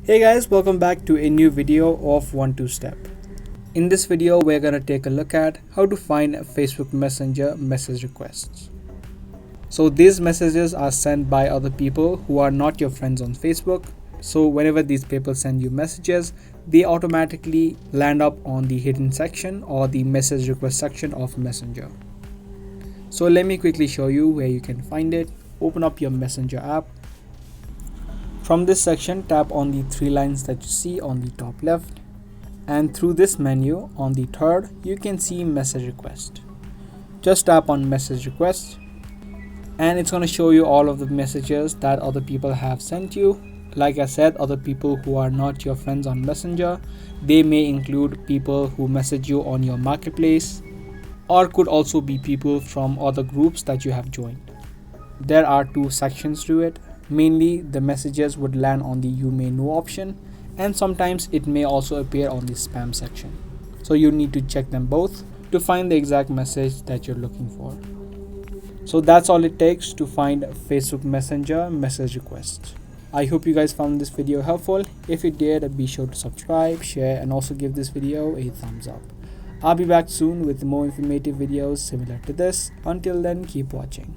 Hey guys, welcome back to a new video of 1-2 Step. In this video, we're gonna take a look at how to find Facebook Messenger message requests. So these messages are sent by other people who are not your friends on Facebook. So whenever these people send you messages, they automatically land up on the hidden section or the message request section of Messenger. So let me quickly show you where you can find it. Open up your Messenger app. From this section, tap on the three lines that you see on the top left, and through this menu on the third you can see message request. Just tap on message request and it's going to show you all of the messages that other people have sent you. Like I said, other people who are not your friends on Messenger. They may include people who message you on your marketplace, or could also be people from other groups that you have joined. There are two sections to it. Mainly the messages would land on the you may know option, and sometimes it may also appear on the spam section. So you need to check them both to find the exact message that you're looking for. So that's all it takes to find Facebook Messenger message requests. I hope you guys found this video helpful. If you did, be sure to subscribe, share, and also give this video a thumbs up. I'll be back soon with more informative videos similar to this. Until then, keep watching.